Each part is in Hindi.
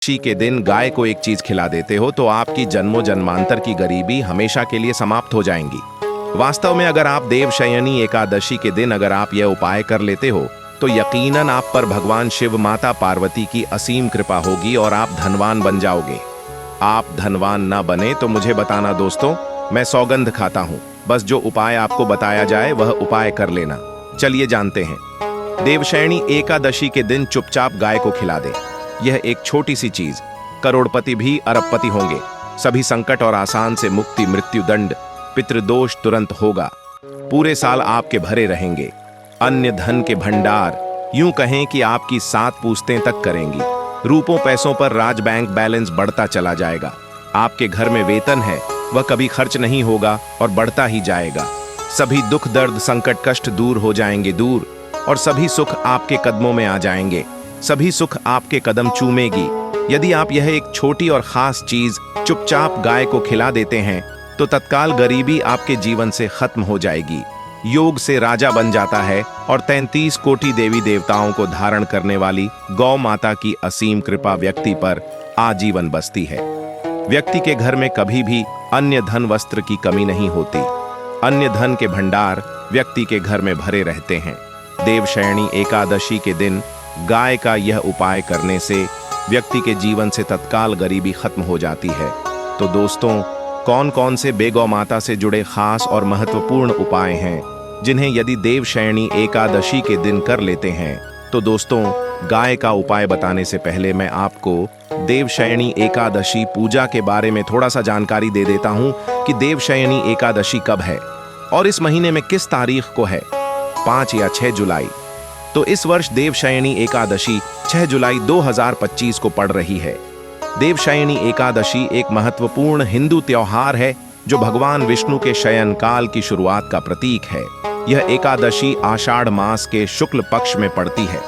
एकादशी के दिन गाय को एक चीज खिला देते हो तो आपकी जन्मों जन्मांतर की गरीबी हमेशा के लिए समाप्त हो जाएंगी। वास्तव में अगर आप देवशयनी एकादशी के दिन अगर आप यह उपाय कर लेते हो तो यकीनन आप पर भगवान शिव माता पार्वती की असीम कृपा होगी और आप धनवान बन जाओगे। आप धनवान ना बने तो मुझे बताना दोस्तों, मैं सौगंध खाता हूँ। बस जो उपाय आपको बताया जाए वह उपाय कर लेना। चलिए जानते हैं। देवशयनी एकादशी के दिन चुपचाप गाय को खिला दे। यह एक छोटी सी चीज, करोड़पति भी अरबपति होंगे। सभी संकट और आसान से मुक्ति, मृत्यु दंड, पितृदोष तुरंत होगा। पूरे साल आपके भरे रहेंगे। अन्य धन के भंडार, यूं कहें कि आपकी 7 पूछतें तक करेंगी। रूपों पैसों पर राज बैंक बैलेंस बढ़ता चला जाएगा। आपके घर में वेतन है वह कभी खर्च नहीं होगा और बढ़ता ही जाएगा। सभी दुख दर्द संकट कष्ट दूर हो जाएंगे दूर, और सभी सुख आपके कदमों में आ जाएंगे। सभी सुख आपके कदम चूमेगी। यदि आप यह एक छोटी और खास चीज चुपचाप गाय को खिला देते हैं तो तत्काल गरीबी आपके जीवन से खत्म हो जाएगी। योग से राजा बन जाता है और 33 कोटि देवी देवताओं को धारण करने वाली गौ माता की असीम कृपा व्यक्ति पर आजीवन बसती है। व्यक्ति के घर में कभी भी अन्य धन वस्त्र की कमी नहीं होती। अन्य धन के भंडार व्यक्ति के घर में भरे रहते हैं। देवशयनी एकादशी के दिन गाय का यह उपाय करने से व्यक्ति के जीवन से तत्काल गरीबी खत्म हो जाती है। तो दोस्तों, कौन कौन से बेगौ माता से जुड़े खास और महत्वपूर्ण उपाय हैं जिन्हें यदि देवशयनी एकादशी के दिन कर लेते हैं? तो दोस्तों, गाय का उपाय बताने से पहले मैं आपको देवशयनी एकादशी पूजा के बारे में थोड़ा सा जानकारी दे देता हूं कि देवशयनी एकादशी कब है और इस महीने में किस तारीख को है, 5 या 6 जुलाई। तो इस वर्ष देवशयनी एकादशी 6 जुलाई 2025 को पड़ रही है। देवशयनी एकादशी एक महत्वपूर्ण हिंदू त्योहार है जो भगवान विष्णु के शयन काल की शुरुआत का प्रतीक है। यह एकादशी आषाढ़ मास के शुक्ल पक्ष में पड़ती है।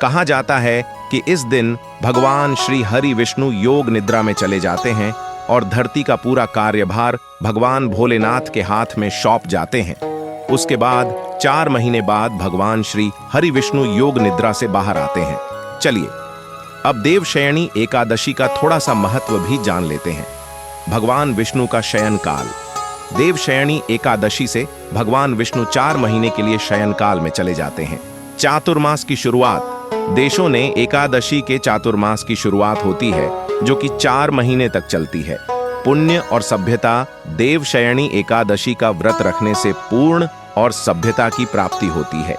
कहा जाता है कि इस दिन भगवान श्री हरि विष्णु योग निद्रा में चले जाते हैं और धरती का पूरा कार्यभार भगवान भोलेनाथ के हाथ में सौंप जाते हैं। उसके बाद 4 महीने बाद भगवान श्री हरि विष्णु योग निद्रा से बाहर आते हैं। चलिए अब देवशयनी एकादशी का थोड़ा सा महत्व भी जान लेते हैं। भगवान विष्णु का शयन काल। देवशयनी एकादशी से भगवान विष्णु 4 महीने के लिए शयन काल में चले जाते हैं। चातुर्मास की शुरुआत। देशों ने एकादशी के चातुर्मास की शुरुआत होती है जो कि 4 महीने तक चलती है। पुण्य और सभ्यता। देवशयनी एकादशी का व्रत रखने से पूर्ण और सभ्यता की प्राप्ति होती है।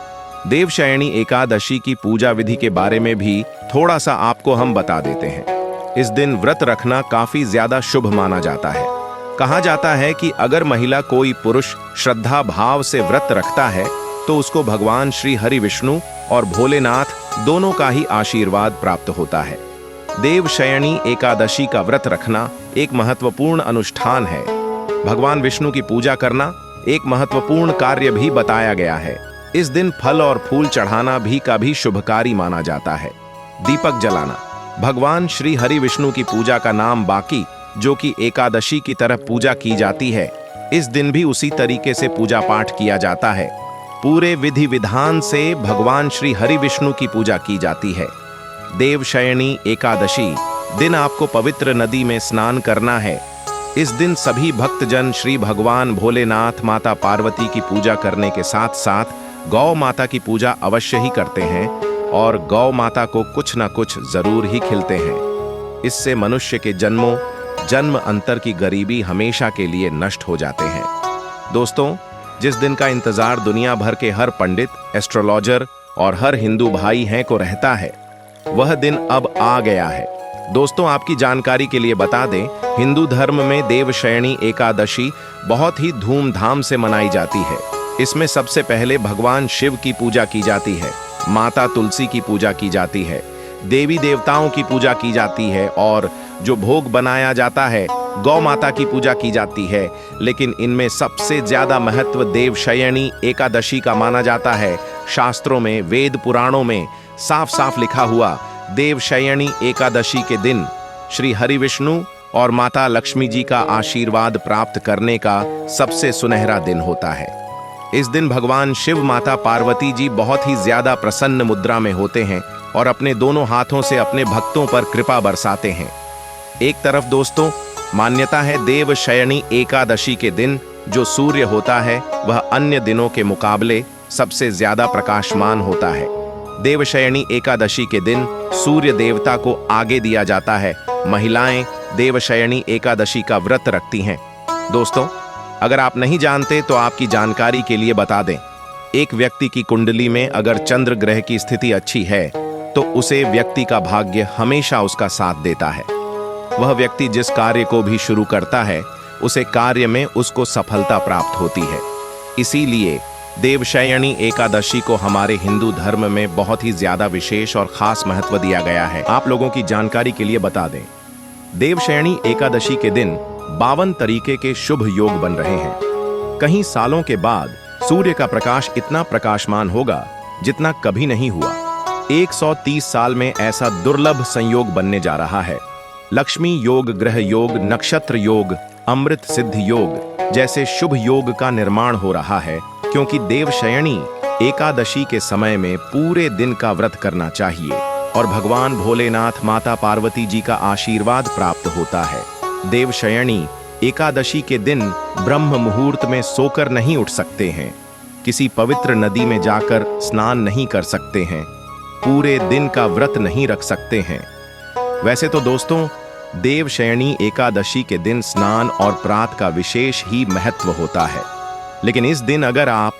देवशयनी एकादशी की पूजा विधि के बारे में भी थोड़ा सा आपको हम बता देते हैं। इस दिन व्रत रखना काफी ज्यादा शुभ माना जाता है। कहा जाता है कि अगर महिला कोई पुरुष श्रद्धा भाव से व्रत रखता है तो उसको भगवान श्री हरि विष्णु और भोलेनाथ दोनों का ही आशीर्वाद प्राप्त होता है। देवशयनी एकादशी का व्रत रखना एक महत्वपूर्ण अनुष्ठान है। भगवान विष्णु की पूजा करना एक महत्वपूर्ण कार्य भी बताया गया है। इस दिन फल और फूल चढ़ाना भी का भी शुभकारी माना जाता है। दीपक जलाना। भगवान श्री हरि विष्णु की पूजा का नाम बाकी, जो कि एकादशी की तरह पूजा की जाती है, इस दिन भी उसी तरीके से पूजा पाठ किया जाता है। पूरे विधि विधान से भगवान श्री हरि विष्णु की पूजा की जाती है। देवशयनी एकादशी दिन आपको पवित्र नदी में स्नान करना है। इस दिन सभी भक्तजन श्री भगवान भोलेनाथ माता पार्वती की पूजा करने के साथ साथ गौ माता की पूजा अवश्य ही करते हैं और गौ माता को कुछ न कुछ जरूर ही खिलते हैं। इससे मनुष्य के जन्म अंतर की गरीबी हमेशा के लिए नष्ट हो जाते हैं। दोस्तों, जिस दिन का इंतजार दुनिया भर के हर पंडित, एस्ट्रोलॉजर और हर हिंदू भाई हैं को रहता है, वह दिन अब आ गया है। दोस्तों, आपकी जानकारी के लिए बता दें, हिंदू धर्म में देवशयनी एकादशी बहुत ही धूमधाम से मनाई जाती है। इसमें सबसे पहले भगवान शिव की पूजा की जाती है, माता तुलसी की पूजा की जाती है, देवी देवताओं की पूजा की जाती है और जो भोग बनाया जाता है गौ माता की पूजा की जाती है। लेकिन इनमें सबसे ज्यादा महत्व देवशयनी एकादशी का माना जाता है। शास्त्रों में, वेद पुराणों में साफ साफ लिखा हुआ देवशयनी एकादशी के दिन श्री हरि विष्णु और माता लक्ष्मी जी का आशीर्वाद प्राप्त करने का सबसे सुनहरा दिन होता है। इस दिन भगवान शिव माता पार्वती जी बहुत ही ज्यादा प्रसन्न मुद्रा में होते हैं और अपने दोनों हाथों से अपने भक्तों पर कृपा बरसाते हैं। एक तरफ दोस्तों मान्यता है देवशयनी एकादशी के दिन जो सूर्य होता है वह अन्य दिनों के मुकाबले सबसे ज्यादा प्रकाशमान होता है। देवशयनी एकादशी के दिन सूर्य देवता को आगे दिया जाता है। महिलाएं देवशयनी एकादशी का व्रत रखती हैं। दोस्तों, अगर आप नहीं जानते तो आपकी जानकारी के लिए बता दें, एक व्यक्ति की कुंडली में अगर चंद्र ग्रह की स्थिति अच्छी है तो उसे व्यक्ति का भाग्य हमेशा उसका साथ देता है। वह व्यक्ति जिस कार्य को भी शुरू करता है उसे कार्य में उसको सफलता प्राप्त होती है। इसीलिए देवशयनी एकादशी को हमारे हिंदू धर्म में बहुत ही ज्यादा विशेष और खास महत्व दिया गया है। आप लोगों की जानकारी के लिए बता दें, देवशयनी एकादशी के दिन 52 तरीके के शुभ योग बन रहे हैं। कहीं सालों के बाद सूर्य का प्रकाश इतना प्रकाशमान होगा जितना कभी नहीं हुआ। 130 साल में ऐसा दुर्लभ संयोग बनने जा रहा है। लक्ष्मी योग, ग्रह योग, नक्षत्र योग, अमृत सिद्ध योग जैसे शुभ योग का निर्माण हो रहा है, क्योंकि देवशयनी एकादशी के समय में पूरे दिन का व्रत करना चाहिए और भगवान भोलेनाथ, माता पार्वती जी का आशीर्वाद प्राप्त होता है। देवशयनी एकादशी के दिन ब्रह्म मुहूर्त में सोकर नहीं उठ सकते हैं, किसी पवित्र नदी में जाकर स्नान नहीं कर सकते हैं, पूरे दिन का व्रत नहीं रख सकते हैं। वैसे तो दोस्तों देवशयनी एकादशी के दिन स्नान और प्रात का विशेष ही महत्व होता है, लेकिन इस दिन अगर आप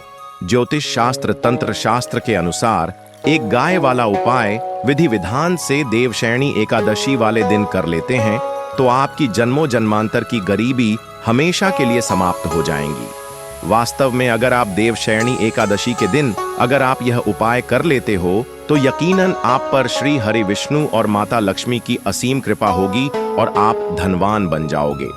ज्योतिष शास्त्र, तंत्र शास्त्र के अनुसार एक गाय वाला उपाय विधि विधान से देवशयनी एकादशी वाले दिन कर लेते हैं तो आपकी जन्मों जन्मांतर की गरीबी हमेशा के लिए समाप्त हो जाएंगी। वास्तव में अगर आप देवशयनी एकादशी के दिन अगर आप यह उपाय कर लेते हो तो यकीनन आप पर श्री हरि विष्णु और माता लक्ष्मी की असीम कृपा होगी और आप धनवान बन जाओगे।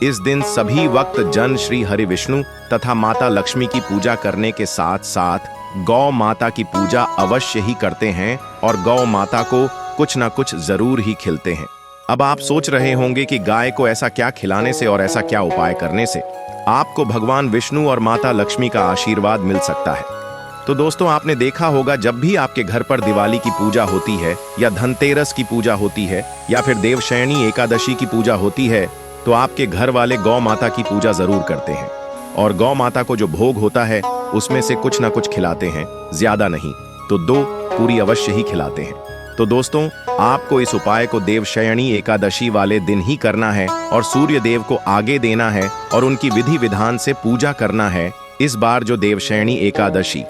इस दिन सभी वक्त जन श्री हरि विष्णु तथा माता लक्ष्मी की पूजा करने के साथ साथ गौ माता की पूजा अवश्य ही करते हैं और गौ माता को कुछ ना कुछ जरूर ही खिलते हैं। अब आप सोच रहे होंगे कि गाय को ऐसा क्या खिलाने से और ऐसा क्या उपाय करने से आपको भगवान विष्णु और माता लक्ष्मी का आशीर्वाद मिल सकता है। तो दोस्तों, आपने देखा होगा जब भी आपके घर पर दिवाली की पूजा होती है या धनतेरस की पूजा होती है या फिर देवशयनी एकादशी की पूजा होती है तो आपके घर वाले गौ माता की पूजा जरूर करते हैं और गौ माता को जो भोग होता है उसमें से कुछ ना कुछ खिलाते हैं, ज्यादा नहीं तो 2 पूरी अवश्य ही खिलाते हैं। तो दोस्तों, आपको इस उपाय को देवशयनी एकादशी वाले दिन ही करना है और सूर्य देव को आगे देना है और उनकी विधि विधान से पूजा करना है। इस बार जो देवशयनी एकादशी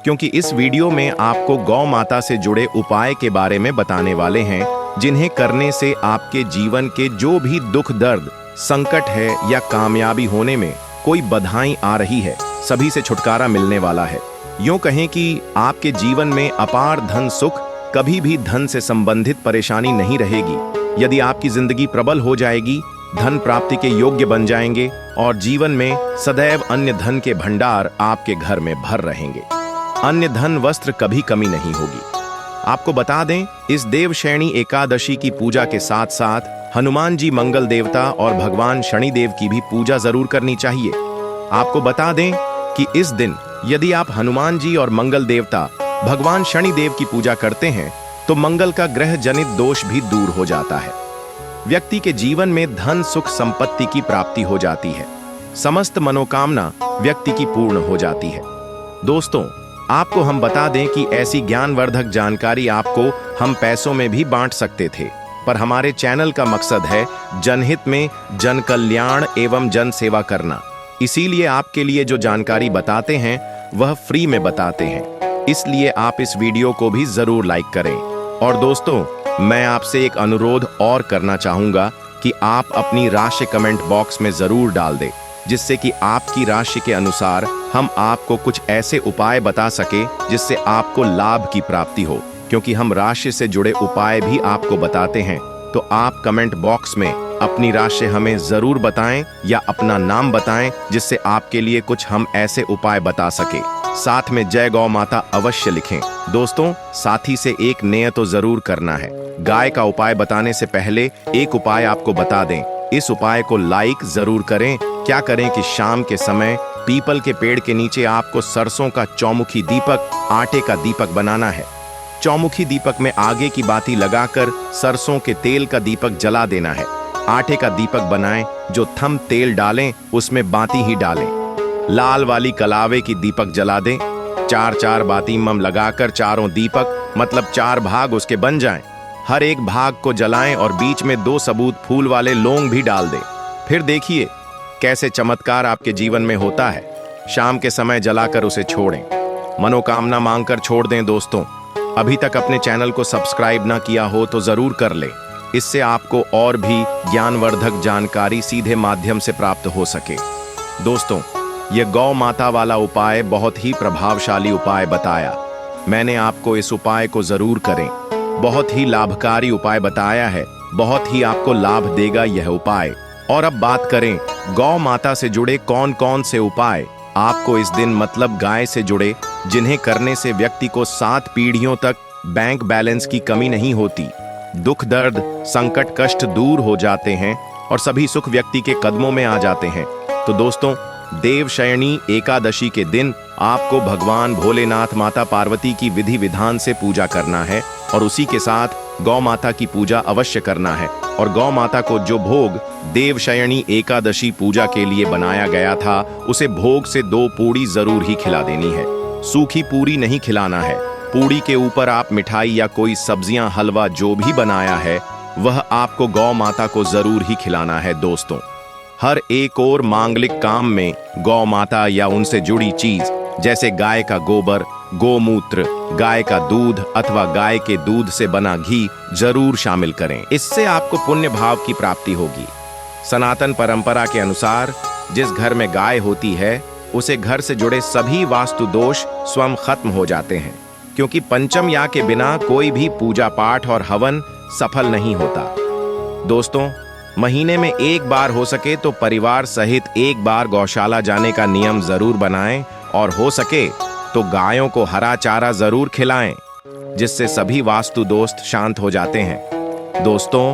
क्योंकि इस वीडियो में आपको गौ माता से जुड़े उपाय के बारे में बताने वाले हैं जिन्हें करने से आपके जीवन के जो भी दुख, दर्द, संकट है या कामयाबी होने में कोई बाधाएं आ रही है, सभी से छुटकारा मिलने वाला है। यूं कहें कि आपके जीवन में अपार धन सुख, कभी भी धन से संबंधित परेशानी नहीं रहेगी। यदि आपकी जिंदगी प्रबल हो जाएगी, धन प्राप्ति के योग्य बन जाएंगे और जीवन में सदैव अन्य धन के भंडार आपके घर में भर रहेंगे। अन्य धन वस्त्र कभी कमी नहीं होगी। आपको बता दें, इस देवशयनी एकादशी की पूजा के साथ साथ हनुमान जी मंगल देवता और भगवान शनिदेव की भी पूजा जरूर करनी चाहिए। आपको बता दें कि इस दिन यदि आप हनुमान जी और मंगल देवता भगवान शनिदेव की पूजा करते हैं तो मंगल का ग्रह जनित दोष भी दूर हो जाता है। व्यक्ति के जीवन में धन, सुख, संपत्ति की प्राप्ति हो जाती है। समस्त मनोकामना व्यक्ति की पूर्ण हो जाती है। दोस्तों, आपको हम बता दें कि ऐसी ज्ञानवर्धक जानकारी आपको हम पैसों में भी बांट सकते थे, पर हमारे चैनल का मकसद है जनहित में जन कल्याण एवं जन सेवा करना। इसीलिए आपके लिए जो जानकारी बताते हैं वह फ्री में बताते हैं। इसलिए आप इस वीडियो को भी जरूर लाइक करें। और दोस्तों, मैं आपसे एक अनुरोध और करना चाहूंगा कि आप अपनी राशि कमेंट बॉक्स में जरूर डाल दें, जिससे कि आपकी राशि के अनुसार हम आपको कुछ ऐसे उपाय बता सके जिससे आपको लाभ की प्राप्ति हो। क्योंकि हम राशि से जुड़े उपाय भी आपको बताते हैं, तो आप कमेंट बॉक्स में अपनी राशि हमें जरूर बताएं या अपना नाम बताएं, जिससे आपके लिए कुछ हम ऐसे उपाय बता सके। साथ में जय गौ माता अवश्य लिखें। दोस्तों, साथी से एक नेय तो जरूर करना है। गाय का उपाय बताने से पहले एक उपाय आपको बता दें। इस उपाय को लाइक जरूर करें। क्या करें कि शाम के समय पीपल के पेड़ के नीचे आपको सरसों का चौमुखी दीपक, आटे का दीपक बनाना है। चौमुखी दीपक में आगे की बाती लगाकर सरसों के तेल का दीपक जला देना है। आटे का दीपक बनाएं, जो थम तेल डालें उसमें बाती ही डालें। लाल वाली कलावे की दीपक जला दें। 4-4 बाती मम लगाकर चारों दीपक मतलब 4 भाग उसके बन जाएं। हर एक भाग को जलाएं और बीच में 2 सबूत फूल वाले लौंग भी डाल दें। फिर देखिए कैसे चमत्कार आपके जीवन में होता है। शाम के समय जलाकर उसे छोड़ें। मनोकामना मांगकर छोड़ दें। दोस्तों, अभी तक अपने चैनल को सब्सक्राइब ना किया हो तो जरूर कर लें। इससे आपको और भी ज्ञानवर्धक जानकारी सीधे माध्यम से प्राप्त हो सके। दोस्तों, यह गौ माता वाला उपाय बहुत ही प्रभावशाली उपाय बताया। मैंने आपको इस उपाय को जरूर करें। बहुत ही लाभकारी उपाय बताया है। बहुत ही आपको लाभ देगा यह उपाय। और अब बात करें गौ माता से जुड़े कौन कौन से उपाय आपको इस दिन मतलब गाय से जुड़े, जिन्हें करने से व्यक्ति को 7 पीढ़ियों तक बैंक बैलेंस की कमी नहीं होती, दुख दर्द संकट कष्ट दूर हो जाते हैं और सभी सुख व्यक्ति के कदमों में आ जाते हैं। तो दोस्तों, देवशयनी एकादशी के दिन आपको भगवान भोलेनाथ माता पार्वती की विधि विधान से पूजा करना है और उसी के साथ गौ माता की पूजा अवश्य करना है। और गौ माता को जो भोग देवशयनी एकादशी पूजा के लिए बनाया गया था, उसे भोग से 2 पूड़ी जरूर ही खिला देनी है। सूखी पूरी नहीं खिलाना है। पूड़ी के ऊपर आप मिठाई या कोई सब्जियां हलवा जो भी बनाया है वह आपको गौ माता को जरूर ही खिलाना है। दोस्तों, हर एक और मांगलिक काम में गौ माता या उनसे जुड़ी चीज जैसे गाय का गोबर, गोमूत्र, गाय का दूध अथवा गाय के दूध से बना घी जरूर शामिल करें। इससे आपको पुण्य भाव की प्राप्ति होगी। सनातन परंपरा के अनुसार जिस घर में गाय होती है उसे घर से जुड़े सभी वास्तु दोष स्वयं खत्म हो जाते हैं, क्योंकि पंचम या के बिना कोई भी पूजा पाठ और हवन सफल नहीं होता। दोस्तों, महीने में 1 बार हो सके तो परिवार सहित 1 बार गौशाला जाने का नियम जरूर बनाएं और हो सके तो गायों को हरा चारा जरूर खिलाएं, जिससे सभी वास्तु दोस्त शांत हो जाते हैं। दोस्तों,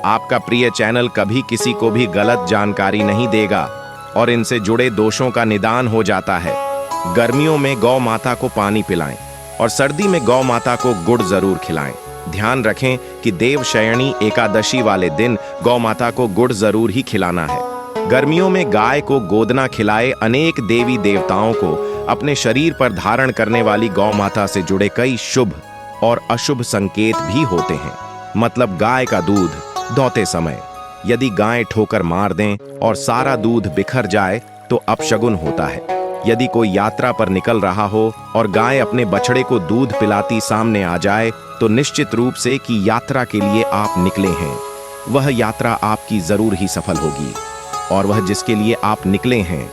आपका प्रिय चैनल कभी किसी को भी गलत जानकारी नहीं देगा और इनसे जुड़े दोषों का निदान हो जाता है। गर्मियों में गौ माता को पानी पिलाएं और सर्दी में गौ माता को गुड़ जरूर खिलाएं। ध्यान रखें कि देवशयनी एकादशी वाले दिन गौ माता को गुड़ जरूर ही खिलाना है। गर्मियों में गाय को गोदना खिलाए। अनेक देवी देवताओं को अपने शरीर पर धारण करने वाली गौ माता से जुड़े कई शुभ और अशुभ संकेत भी होते हैं। मतलब गाय का दूध दोहते समय यदि गाय ठोकर मार दें और सारा दूध बिखर जाए तो अपशगुन होता है। यदि कोई यात्रा पर निकल रहा हो और गाय अपने बछड़े को दूध पिलाती सामने आ जाए तो निश्चित रूप से कि यात्रा के लिए आप निकले हैं, वह यात्रा आपकी जरूर ही सफल होगी और वह जिसके लिए आप निकले हैं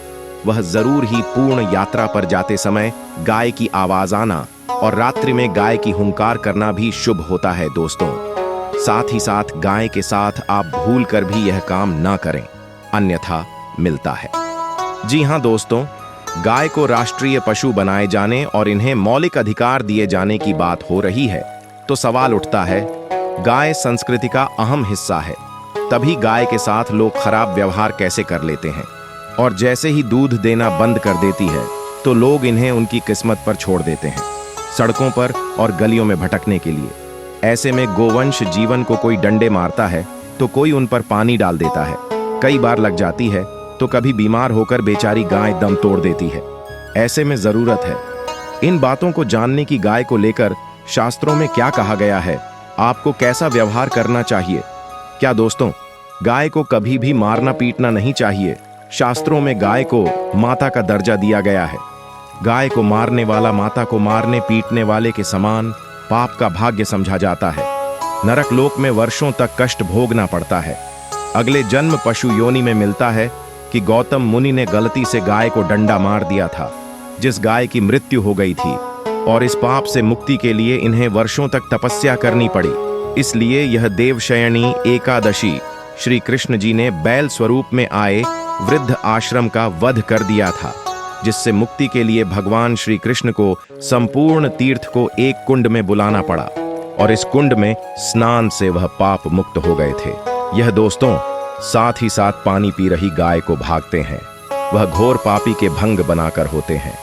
वह जरूर ही पूर्ण यात्रा पर जाते समय गाय की आवाज आना और रात्रि में गाय की हुंकार करना भी शुभ होता है। दोस्तों, साथ ही साथ गाय के साथ आप भूल कर भी यह काम ना करें, अन्यथा मिलता है। जी हाँ दोस्तों, गाय को राष्ट्रीय पशु बनाए जाने और इन्हें मौलिक अधिकार दिए जाने की बात हो रही है तो सवाल उठता है, गाय संस्कृति का अहम हिस्सा है, तभी गाय के साथ लोग खराब व्यवहार कैसे कर लेते हैं और जैसे ही दूध देना बंद कर देती है तो लोग इन्हें उनकी किस्मत पर छोड़ देते हैं, सड़कों पर और गलियों में भटकने के लिए। ऐसे में गोवंश जीवन को कोई डंडे मारता है तो कोई उन पर पानी डाल देता है, कई बार लग जाती है तो कभी बीमार होकर बेचारी गाय दम तोड़ देती है। ऐसे में जरूरत है इन बातों को जानने की। गाय को लेकर शास्त्रों में क्या कहा गया है, आपको कैसा व्यवहार करना चाहिए। क्या दोस्तों, गाय को कभी भी मारना पीटना नहीं चाहिए। शास्त्रों में गाय को माता का दर्जा दिया गया है। गाय को मारने वाला माता को मारने पीटने वाले के समान पाप का भाग्य समझा जाता है। नरक लोक में वर्षों तक कष्ट भोगना पड़ता है। अगले जन्म पशु योनि में मिलता है कि गौतम मुनि ने गलती से गाय को डंडा मार दिया था, जिस गाय की मृत्यु हो गई थी, और इस पाप से मुक्ति के लिए इन्हें वर्षों तक तपस्या करनी पड़ी। इसलिए यह देवशयनी एकादशी श्री कृष्ण जी ने बैल स्वरूप में आए वृद्ध आश्रम का वध कर दिया था, जिससे मुक्ति के लिए भगवान श्री कृष्ण को संपूर्ण तीर्थ को एक कुंड में बुलाना पड़ा और इस कुंड में स्नान से वह पाप मुक्त हो गए थे। यह दोस्तों, साथ ही साथ पानी पी रही गाय को भागते हैं, वह घोर पापी के भंग बनाकर होते हैं।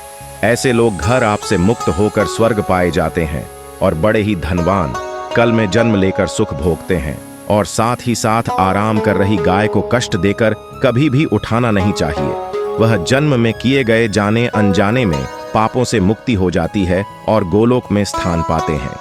ऐसे लोग घर आपसे मुक्त होकर स्वर्ग पाए जाते हैं और बड़े ही धनवान कल में जन्म लेकर सुख भोगते हैं, और साथ ही साथ आराम कर रही गाय को कष्ट देकर कभी भी उठाना नहीं चाहिए। वह जन्म में किए गए जाने अनजाने में पापों से मुक्ति हो जाती है और गोलोक में स्थान पाते हैं।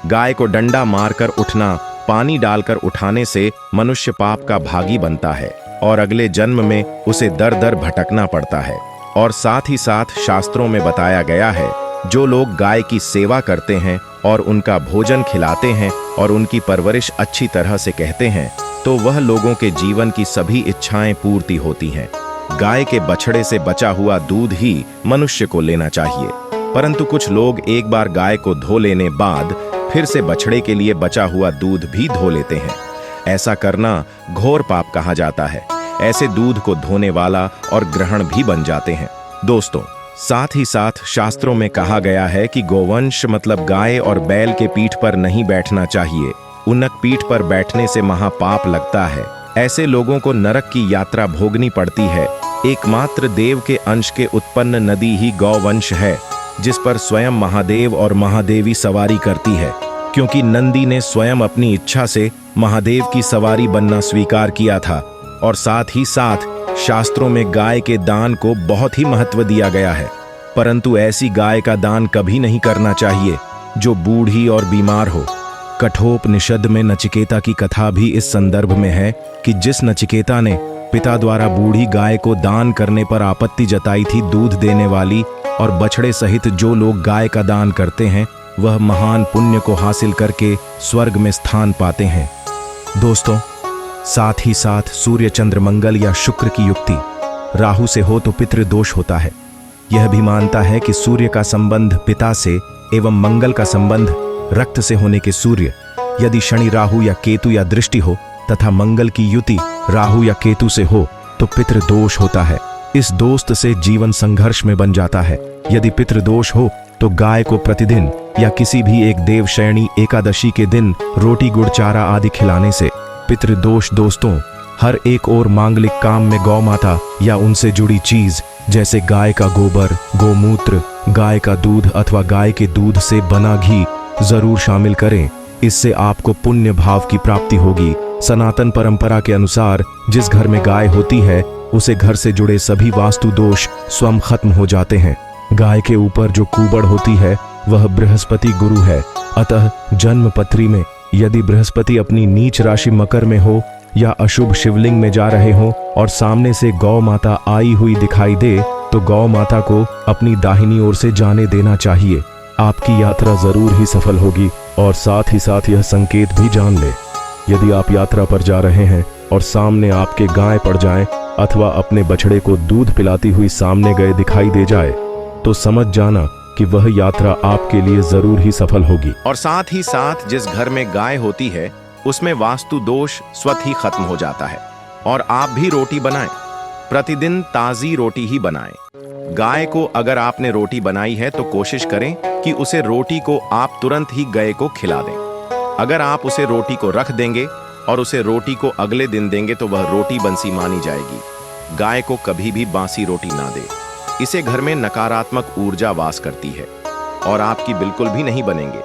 गाय को डंडा मारकर उठना, पानी डालकर उठाने से मनुष्य पाप का भागी बनता है और अगले जन्म में उसे दर दर भटकना पड़ता है। और साथ ही साथ शास्त्रों में बताया गया है, जो लोग गाय की सेवा करते हैं और उनका भोजन खिलाते हैं और उनकी परवरिश अच्छी तरह से कहते हैं, तो वह लोगों के जीवन की सभी इच्छाएं पूर्ति होती हैं। गाय के बछड़े से बचा हुआ दूध ही मनुष्य को लेना चाहिए, परंतु कुछ लोग एक बार गाय को धो लेने बाद फिर से बछड़े के लिए बचा हुआ दूध भी धो लेते हैं। ऐसा करना घोर पाप कहा जाता है। ऐसे दूध को धोने वाला और ग्रहण भी बन जाते हैं। दोस्तों, साथ ही साथ शास्त्रों में कहा गया है कि गोवंश मतलब गाय और बैल के पीठ पर नहीं बैठना चाहिए। उनक पीठ पर बैठने से महापाप लगता है। ऐसे लोगों को नरक की यात्रा भोगनी पड़ती है। एकमात्र देव के अंश के उत्पन्न नदी ही गौवंश है, जिस पर स्वयं महादेव और महादेवी सवारी करती है, क्योंकि नंदी ने स्वयं अपनी इच्छा से महादेव की सवारी बनना स्वीकार किया था। और साथ ही साथ शास्त्रों में गाय के दान को बहुत ही महत्व दिया गया है, परंतु ऐसी गाय का दान कभी नहीं करना चाहिए जो बूढ़ी और बीमार हो। कठोपनिषद में नचिकेता की कथा भी इस संदर्भ में है कि जिस नचिकेता ने पिता द्वारा बूढ़ी गाय को दान करने पर आपत्ति जताई थी, दूध देने वाली और बछड़े सहित जो लोग गाय का दान करते हैं वह महान पुण्य को हासिल करके स्वर्ग में स्थान पाते हैं। दोस्तों, साथ ही साथ सूर्य, चंद्र, मंगल या शुक्र की युक्ति राहु से हो तो पितृदोष होता है। यह भी मानता है कि सूर्य का संबंध पिता से एवं मंगल का संबंध रक्त से होने के सूर्य, यदि शनि, राहु या केतु या दृष्टि हो तथा मंगल की युति राहु या केतु से हो तो पितृदोष होता है। इस दोस्त से जीवन संघर्ष में बन जाता है। यदि पितृदोष हो तो गाय को प्रतिदिन या किसी भी एक देवशयनी एकादशी के दिन रोटी, गुड़, चारा आदि खिलाने से पितृदोष दोस्तों हर एक और मांगलिक काम में गौ माता या उनसे जुड़ी चीज जैसे गाय का गोबर, गोमूत्र, गाय का दूध अथवा गाय के दूध से बना घी जरूर शामिल करें। इससे आपको पुण्य भाव की प्राप्ति होगी। सनातन परंपरा के अनुसार जिस घर में गाय होती है उसे घर से जुड़े सभी वास्तु दोष स्वयं खत्म हो जाते हैं। गाय के ऊपर जो कुबड़ होती है वह बृहस्पति गुरु है। अतः जन्म पत्री में यदि बृहस्पति अपनी नीच राशि मकर में हो या अशुभ शिवलिंग में जा रहे हो और सामने से गौ माता आई हुई दिखाई दे तो गौ माता को अपनी दाहिनी ओर से जाने देना चाहिए। आपकी यात्रा जरूर ही सफल होगी। और साथ ही साथ यह संकेत भी जान ले, यदि आप यात्रा पर जा रहे हैं और सामने आपके गाय पड़ जाए अथवा अपने बछड़े को दूध पिलाती हुई सामने गए दिखाई दे जाए तो समझ जाना कि वह यात्रा आपके लिए जरूर ही सफल होगी। और साथ ही साथ जिस घर में गाय होती है उसमें वास्तु दोष स्वतः ही खत्म हो जाता है। और आप भी रोटी बनाएं, प्रतिदिन ताजी रोटी ही बनाएं। गाय को अगर आपने रोटी बनाई है तो कोशिश करें कि उसे रोटी को आप तुरंत ही गाय को खिला दें। अगर आप उसे रोटी को रख देंगे और उसे रोटी को अगले दिन देंगे तो वह रोटी बंसी मानी जाएगी। गाय को कभी भी बासी रोटी ना दे, इसे घर में नकारात्मक ऊर्जा वास करती है और आपकी बिल्कुल भी नहीं बनेंगे।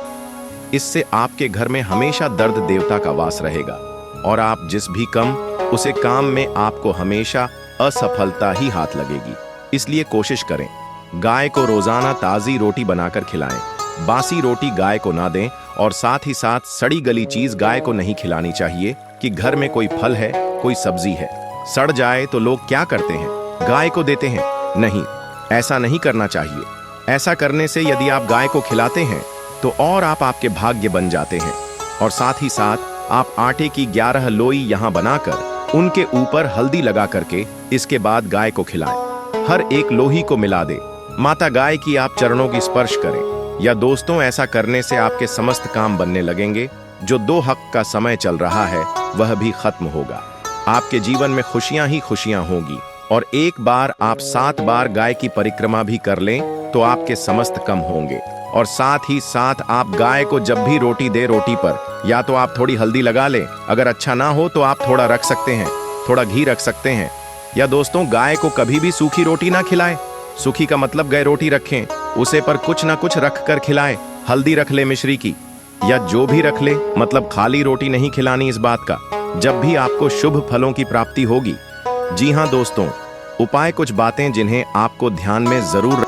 इससे आपके घर में हमेशा दर्द देवता का वास रहेगा और आप जिस भी उसे काम में आपको हमेशा असफलता ही हाथ लगेगी। इसलिए कोशिश करें गाय को रोजाना ताजी रोटी बनाकर खिलाएं। बासी रोटी गाय को ना दें और साथ ही साथ सड़ी गली चीज गाय को नहीं खिलानी चाहिए कि घर में कोई फल है, कोई सब्जी है, सड़ जाए तो लोग क्या करते हैं, गाय को देते हैं। नहीं, ऐसा नहीं करना चाहिए। ऐसा करने से यदि आप गाय को खिलाते हैं तो और आप आपके भाग्य बन जाते हैं। और साथ ही साथ आप आटे की 11 लोई यहाँ बनाकर उनके ऊपर हल्दी लगा करके इसके बाद गाय को खिलाएं। हर एक लोही को मिला दे, माता गाय की आप चरणों की स्पर्श करें। या दोस्तों, ऐसा करने से आपके समस्त काम बनने लगेंगे। जो 2 हक का समय चल रहा है वह भी खत्म होगा। आपके जीवन में खुशियां ही खुशियां होंगी। और एक बार आप 7 बार गाय की परिक्रमा भी कर लें तो आपके समस्त कम होंगे। और साथ ही साथ आप गाय को जब भी रोटी दे, रोटी पर या तो आप थोड़ी हल्दी लगा लें, अगर अच्छा ना हो तो आप थोड़ा रख सकते हैं, थोड़ा घी रख सकते हैं। या दोस्तों, गाय को कभी भी सूखी रोटी ना खिलाएं। सूखी का मतलब गए रोटी रखें, उसे पर कुछ ना कुछ रख कर खिलाएं। हल्दी रख ले मिश्री की, या जो भी रख ले, मतलब खाली रोटी नहीं खिलानी इस बात का, जब भी आपको शुभ फलों की प्राप्ति होगी। जी हाँ दोस्तों, उपाय कुछ बातें जिन्हें आपको ध्यान में जरूर